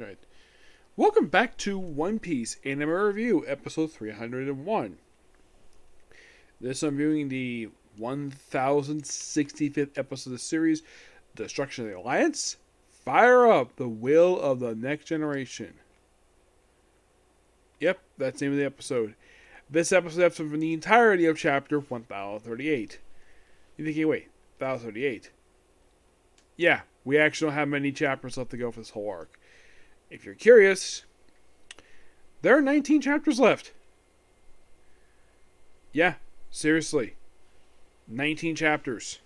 Good. Welcome back to One Piece Anime Review, episode 301. This I'm viewing the 1065th episode of the series, Destruction of the Alliance. Fire up the will of the next generation. Yep, that's the name of the episode. This episode is from the entirety of chapter 1038. You think, wait, 1038? Yeah, we actually don't have many chapters left to go for this whole arc. If you're curious, there are 19 chapters left. Yeah, seriously. 19 chapters.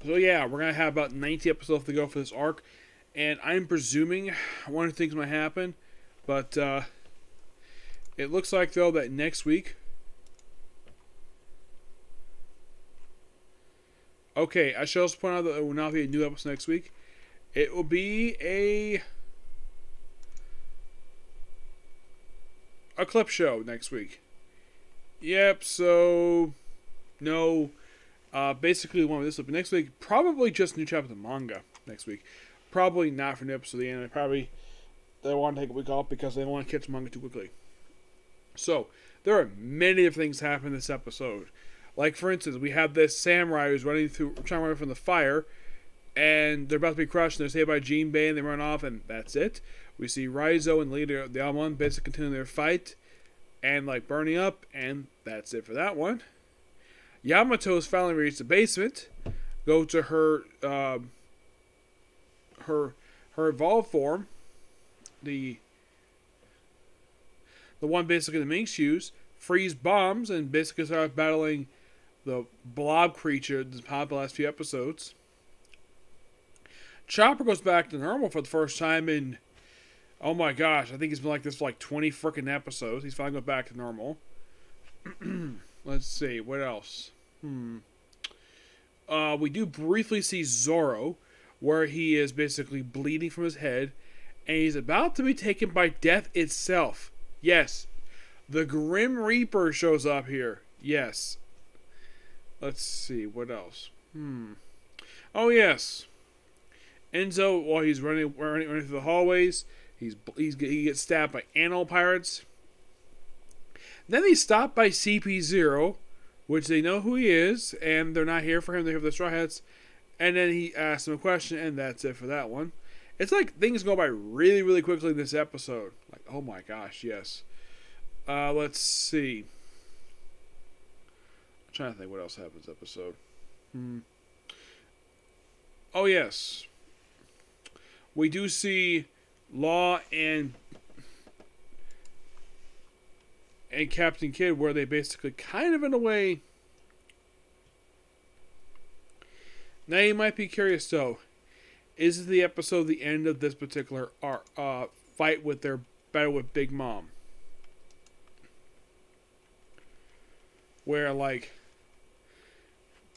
So yeah, we're going to have about 90 episodes left to go for this arc. And I'm presuming one of the things might happen. But it looks like, though, that next week... Okay, I should also point out that there will not be a new episode next week. It will be a clip show next week. Yep, so no. Basically, one of this will be next week. Probably just new chapter of the manga next week. Probably not for an episode of the anime. Probably they want to take a week off because they don't want to catch manga too quickly. So there are many different things happening in this episode. Like, for instance, we have this samurai who's trying to run from the fire. And they're about to be crushed, and they're saved by Jinbei, and they run off, and that's it. We see Raizo and leader the Almond basically continuing their fight, and burning up, and that's it for that one. Yamato's finally reached the basement, go to her evolved form, the one basically the Minx use, freeze bombs, and basically start battling the blob creature that's popped the last few episodes. Chopper goes back to normal for the first time in, oh my gosh, I think he's been like this for 20 freaking episodes. He's finally going back to normal. Let's see, what else? We do briefly see Zoro, where he is basically bleeding from his head, and he's about to be taken by death itself. Yes, the Grim Reaper shows up here. Yes. Let's see, what else? Oh yes. Enzo, while he's running through the hallways, he gets stabbed by animal pirates. Then he's stopped by CP0, which they know who he is, and they're not here for him. They're here for the Straw Hats. And then he asks him a question, and that's it for that one. It's like things go by really, really quickly in this episode. Oh my gosh, yes. Let's see. I'm trying to think what else happened in this episode. Oh yes. We do see Law and Captain Kidd, where they basically kind of in a way... Now you might be curious though, is the episode the end of this particular fight with their battle with Big Mom? Where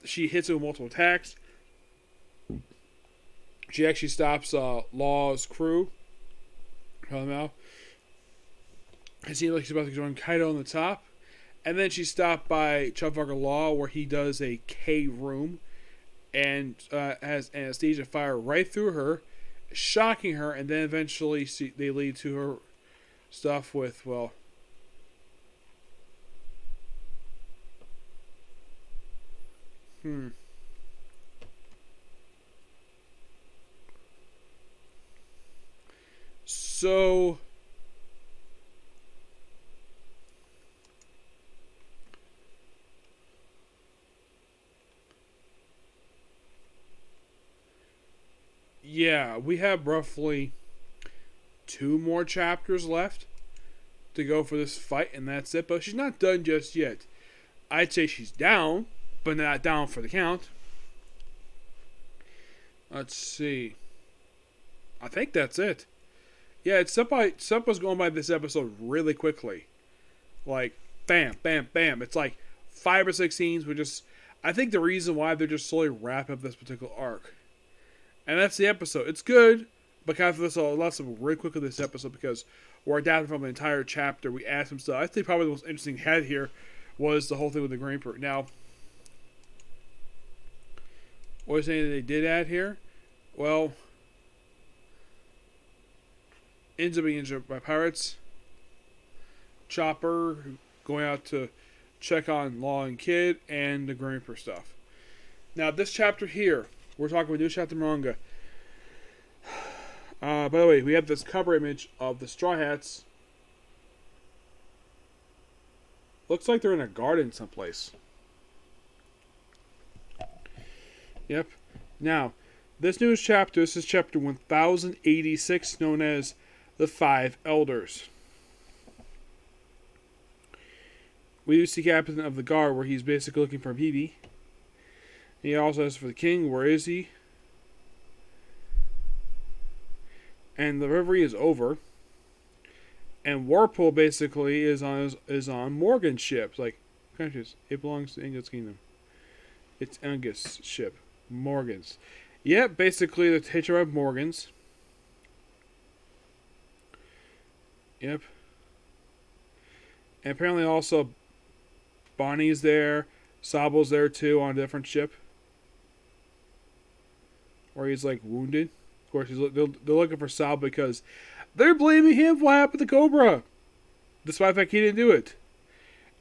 she hits him with multiple attacks. She actually stops Law's crew. Help them out. It seems like she's about to join Kaido on the top. And then she's stopped by Trafalgar Law, where he does a K room. And has Anastasia fire right through her, shocking her. And then eventually they lead to her stuff with, well... So... Yeah, we have roughly 2 more chapters left to go for this fight, and that's it. But she's not done just yet. I'd say she's down, but not down for the count. Let's see. I think that's it. Yeah, stuff was going by this episode really quickly. Bam, bam, bam. It's 5 or 6 scenes. I think the reason why they're just slowly wrapping up this particular arc. And that's the episode. It's good, but kind of this lots of really quickly this episode because we're adapting from an entire chapter. We add some stuff. I think probably the most interesting head here was the whole thing with the Green Reaper. Now, what is anything they did add here? Well, ends up being injured by pirates. Chopper going out to check on Law and Kid, and the Grim Reaper stuff. Now, this chapter here, we're talking about new chapter manga. By the way, we have this cover image of the Straw Hats. Looks like they're in a garden someplace. Yep. Now, this newest chapter, this is chapter 1086, known as The Five Elders. We do see Captain of the Guard, where he's basically looking for Vivi. He also asks for the king. Where is he? And the reverie is over. And Warpool basically is on Morgan's ship. Like, conscious, it belongs to Angus Kingdom. It's Angus' ship, Morgan's. Yep, basically the titular of Morgan's. Yep. And apparently also Bonnie's there. Sabo's there too on a different ship. Where he's like wounded. Of course, they're looking for Sabo because they're blaming him for what happened to Cobra, despite the fact he didn't do it.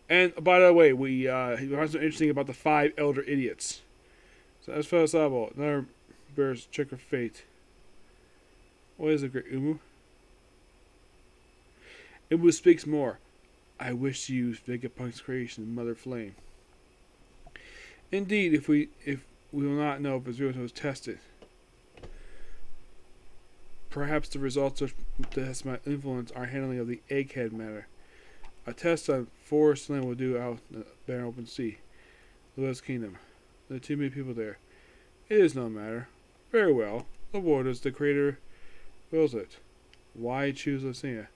And by the way, we found something interesting about the 5 elder idiots. So as for Sabo, another bears check of fate. What is it, Great Umu? Umu speaks more. I wish to use Vegapunk's creation, Mother Flame. Indeed, if we will not know if Azuto was tested. Perhaps the results of the test might influence our handling of the egghead matter. A test on forest land will do out in the barren open sea. The West Kingdom. There are too many people there. It is no matter. Very well. The waters, the creator wills it. Why choose Lucia?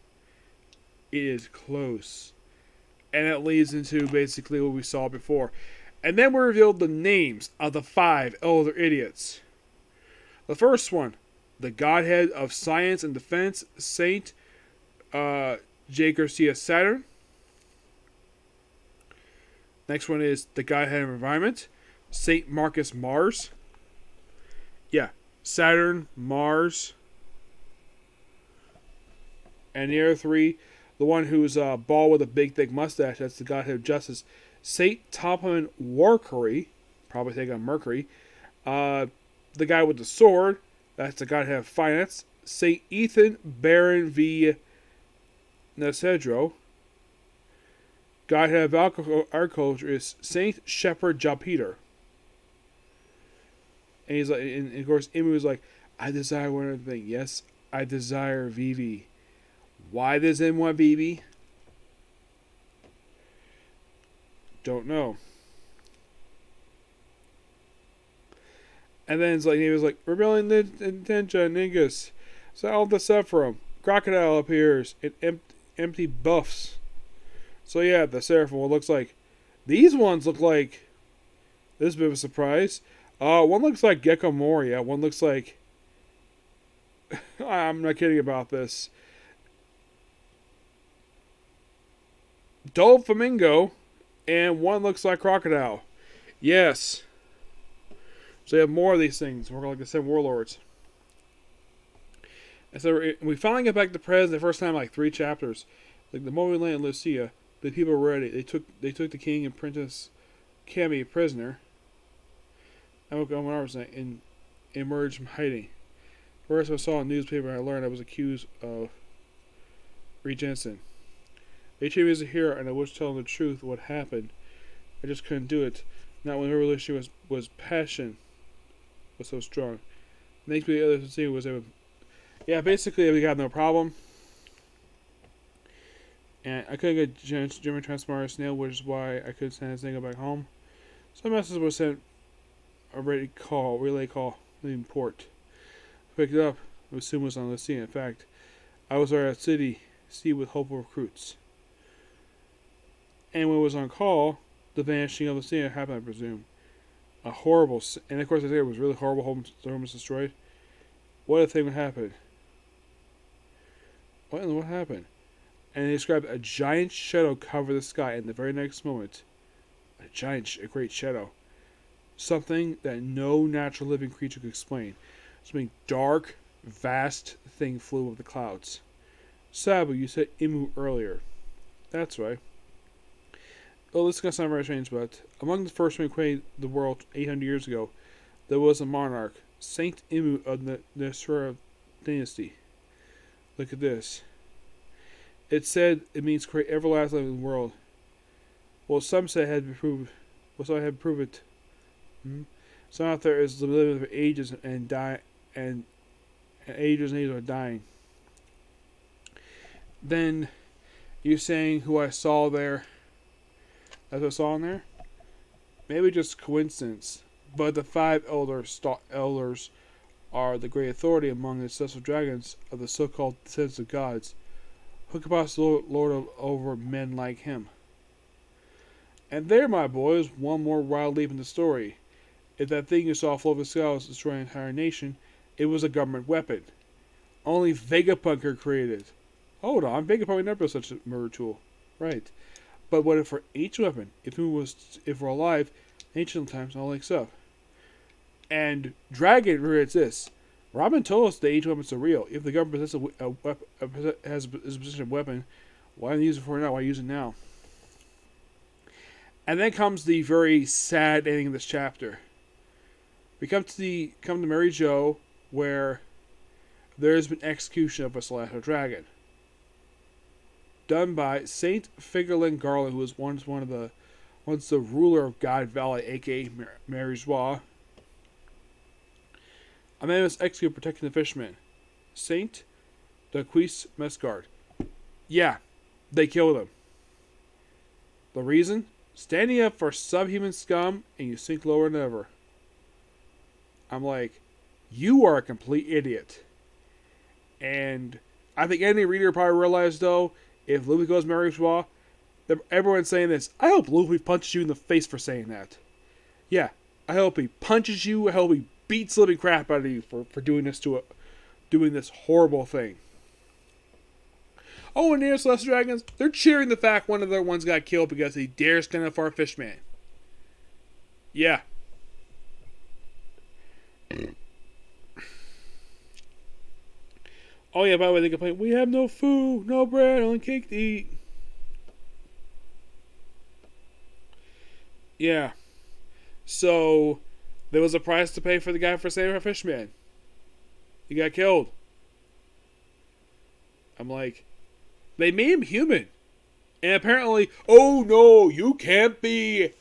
It is close. And it leads into basically what we saw before. And then we revealed the names of the 5 elder idiots. The first one, the Godhead of Science and Defense, Saint J. Garcia Saturn. Next one is the Godhead of Environment, Saint Marcus Mars. Yeah, Saturn, Mars. And the other 3, the one who's bald with a big thick mustache, that's the Godhead of Justice, Saint Topham Warkery, probably take on Mercury. The guy with the sword, that's the Godhead of Finance, Saint Ethan Baron V. Necedro. Godhead of Agriculture is Saint Shepherd Jalpeter. And he's like, and of course, Imu is like, I desire one other thing. Yes, I desire Vivi. Why does M want Vivi? Don't know. And then it's like he was like, Rebellion Ninja Ningus. Salve the Sephiroth. Crocodile appears. It empty buffs. So yeah, the Seraphim, what looks like. These ones look like. This is a bit of a surprise. One looks like Gecko Moria. One looks like. I'm not kidding about this. Doflamingo. And one looks like Crocodile. Yes. So you have more of these things. We're like the 7 warlords. And so we finally get back to present the first time in like 3 chapters. Like the moment we land in Lucia, the people were ready. They took the king and Princess Cammy prisoner. And emerged from hiding. First I saw a newspaper and I learned I was accused of Regenson. They treated me as a hero and I wish to tell them the truth of what happened. I just couldn't do it. Not when the revolution was passion was so strong. Next the other thing was able. Yeah, basically we got no problem. And I couldn't get German Transponder Snail, which is why I couldn't send this thing back home. So a message was sent a relay call leaving port. I picked it up. It was soon on the scene. In fact, I was already at City C with hopeful recruits. And when it was on call, the vanishing of the scene happened, I presume. A horrible, and of course I think it was really horrible. The home was destroyed. What if thing would happen? What happened? And they described a giant shadow cover the sky, and the very next moment, a great shadow. Something that no natural living creature could explain. Something dark, vast thing flew over the clouds. Sabu, you said Imu earlier. That's right. Well, this is going to sound very strange, but among the first men who created the world 800 years ago, there was a monarch, Saint Imu of the Nesura dynasty. Look at this. It said it means create everlasting world. Well, some say it had to be proved. Well, some had to prove it. Some out there is living for ages and die, and ages and ages are dying. Then you're saying who I saw there. That's what I saw in there. Maybe just coincidence, but the five elders are the great authority among the ancestral dragons of the so-called descendants of gods, who can possibly lord over men like him. And there, my boys, one more wild leap in the story. If that thing you saw float the skies destroying an entire nation, it was a government weapon. Only Vegapunk could create it. Hold on, Vegapunk never built such a murder tool. Right. But what if for each weapon, if we're alive, ancient times, all like stuff. And Dragon reads this. Robin told us that each weapons are real. If the government has a possession of weapon, why not use it for now? Why use it now? And then comes the very sad ending of this chapter. We come to Mary Jo, where there has been execution of a celestial dragon, done by Saint Figurlin Garland, who was once the ruler of God Valley, aka Mary Joie. A man was executed protecting the fishermen, Saint Daquis Mesgard. Yeah, they killed him. The reason? Standing up for subhuman scum, and you sink lower than ever. I'm like, you are a complete idiot. And I think any reader probably realized, though, if Luffy goes Mary Joie, everyone's saying this. I hope Luffy punches you in the face for saying that. Yeah, I hope he punches you. I hope he beats the living crap out of you for doing this horrible thing. Oh, and the Celestial Dragons, they're cheering the fact one of their ones got killed because he dares stand up for a fishman. Yeah. Oh yeah, by the way, they complain, we have no food, no bread, only cake to eat. Yeah. So, there was a price to pay for the guy for saving a fishman. He got killed. I'm like, they made him human. And apparently, oh no, you can't be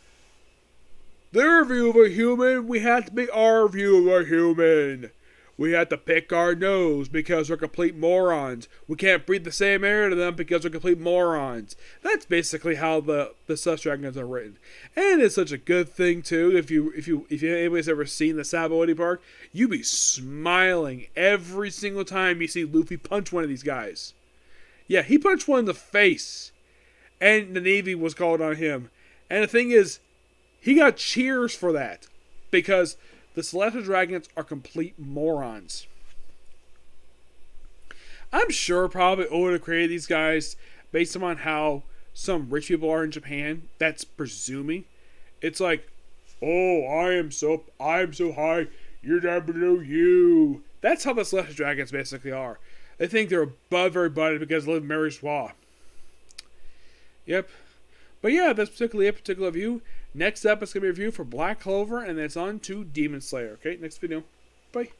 their view of a human. We have to be our view of a human. We have to pick our nose because we're complete morons. We can't breathe the same air to them because we're complete morons. That's basically how the Celestial Dragons are written. And it's such a good thing too. If anybody's ever seen the Sabaody Park, you be smiling every single time you see Luffy punch one of these guys. Yeah, he punched one in the face. And the Navy was called on him. And the thing is, he got cheers for that. Because the Celestial Dragons are complete morons. I'm sure probably Oda created these guys based on how some rich people are in Japan. That's presuming. It's like, oh, I'm so high, you're down below you. That's how the Celestial Dragons basically are. They think they're above everybody because they live in Mary Joie. Yep. But yeah, that's particularly a particular view. Next up, it's going to be a review for Black Clover, and then it's on to Demon Slayer. Okay, next video. Bye.